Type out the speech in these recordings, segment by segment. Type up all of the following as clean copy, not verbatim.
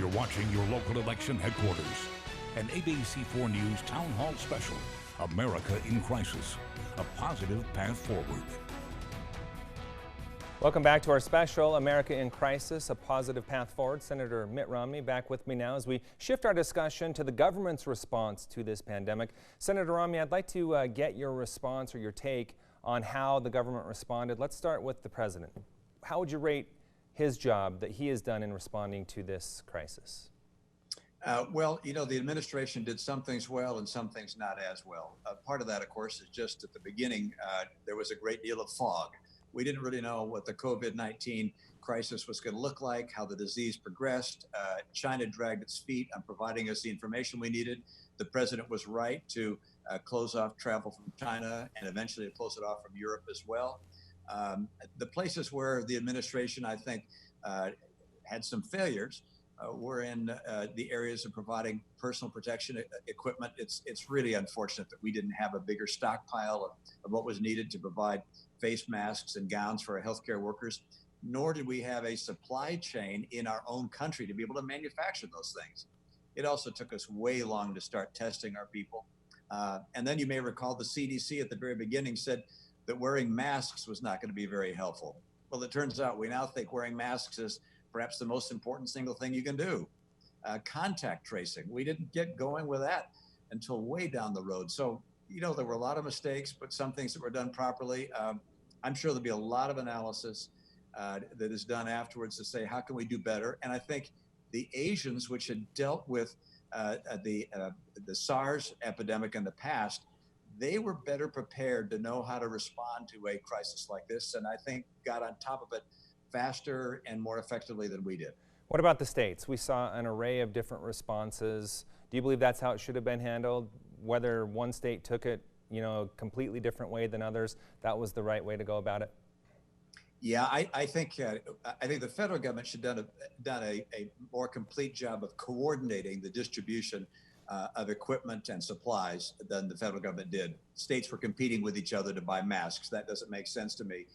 You're watching your local election headquarters. An ABC4 News Town Hall Special, America in Crisis, a positive path forward. Welcome back to our special, America in Crisis, a positive path forward. Senator Mitt Romney back with me now as we shift our discussion to the government's response to this pandemic. Senator Romney, I'd like to get your response or your take on how the government responded. Let's start with the president. How would you rate his job that he has done in responding to this crisis? Well, you know, the administration did some things well and some things not as well. Part of that, of course, is just at the beginning, there was a great deal of fog. We didn't really know what the COVID-19 crisis was going to look like, how the disease progressed. China dragged its feet on providing us the information we needed. The president was right to close off travel from China and eventually to close it off from Europe as well. The places where the administration, I think, had some failures were in the areas of providing personal protection equipment. It's really unfortunate that we didn't have a bigger stockpile of what was needed to provide face masks and gowns for our healthcare workers, nor did we have a supply chain in our own country to be able to manufacture those things. It also took us way long to start testing our people. And then you may recall the CDC at the very beginning said that wearing masks was not going to be very helpful. Well, it turns out we now think wearing masks is perhaps the most important single thing you can do. Contact tracing, we didn't get going with that until way down the road. So, you know, there were a lot of mistakes, but some things that were done properly. I'm sure there'll be a lot of analysis that is done afterwards to say, how can we do better? And I think the Asians, which had dealt with the SARS epidemic in the past, they were better prepared to know how to respond to a crisis like this, and I think got on top of it faster and more effectively than we did. What about the states? We saw an array of different responses. Do you believe that's how it should have been handled? Whether one state took it, you know, a completely different way than others, that was the right way to go about it? Yeah, I think the federal government should have done a more complete job of coordinating the distribution of equipment and supplies than the federal government did. States were competing with each other to buy masks. That doesn't make sense to me.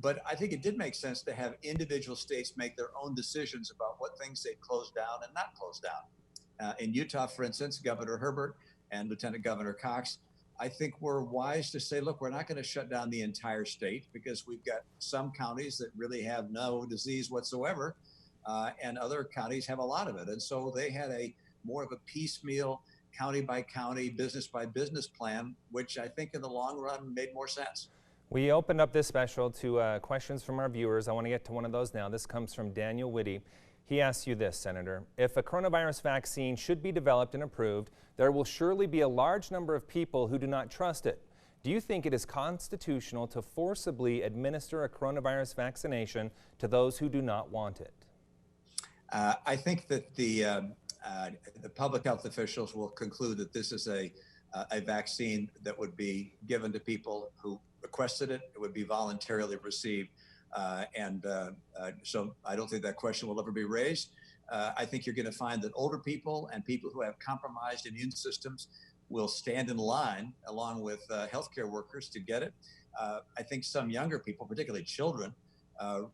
But I think it did make sense to have individual states make their own decisions about what things they close down and not close down. In Utah, for instance, Governor Herbert and Lieutenant Governor Cox, I think we're wise to say, look, we're not going to shut down the entire state because we've got some counties that really have no disease whatsoever, and other counties have a lot of it. And so they had a more of a piecemeal, county by county, business by business plan, which I think in the long run made more sense. We opened up this special to questions from our viewers. I want to get to one of those now. This comes from Daniel Whitty. He asks you this, Senator. If a coronavirus vaccine should be developed and approved, there will surely be a large number of people who do not trust it. Do you think it is constitutional to forcibly administer a coronavirus vaccination to those who do not want it? I think that the public health officials will conclude that this is a vaccine that would be given to people who requested it. It would be voluntarily received. So I don't think that question will ever be raised. I think you're going to find that older people and people who have compromised immune systems will stand in line along with healthcare workers to get it. I think some younger people, particularly children,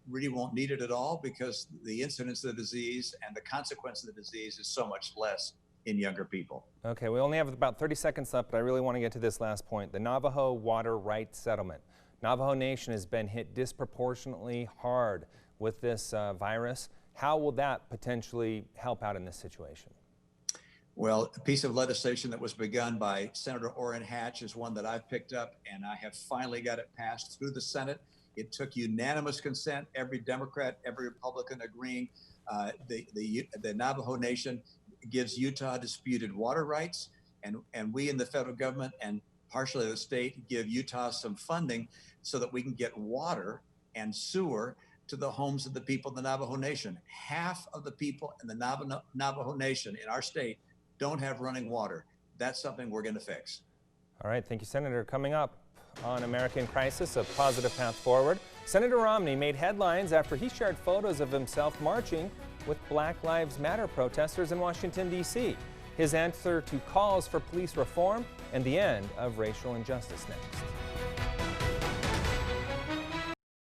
really won't need it at all because the incidence of the disease and the consequence of the disease is so much less in younger people. Okay, we only have about 30 seconds left, but I really want to get to this last point. The Navajo Water Rights Settlement. Navajo Nation has been hit disproportionately hard with this virus. How will that potentially help out in this situation? Well, a piece of legislation that was begun by Senator Orrin Hatch is one that I've picked up, and I have finally got it passed through the Senate. It took unanimous consent, every Democrat, every Republican agreeing. The Navajo Nation gives Utah disputed water rights, and we in the federal government and partially the state give Utah some funding so that we can get water and sewer to the homes of the people of the Navajo Nation. Half of the people in the Navajo Nation in our state don't have running water. That's something we're going to fix. All right, thank you, Senator. Coming up on America in Crisis, a positive path forward. Senator Romney made headlines after he shared photos of himself marching with Black Lives Matter protesters in Washington, D.C. His answer to calls for police reform and the end of racial injustice next.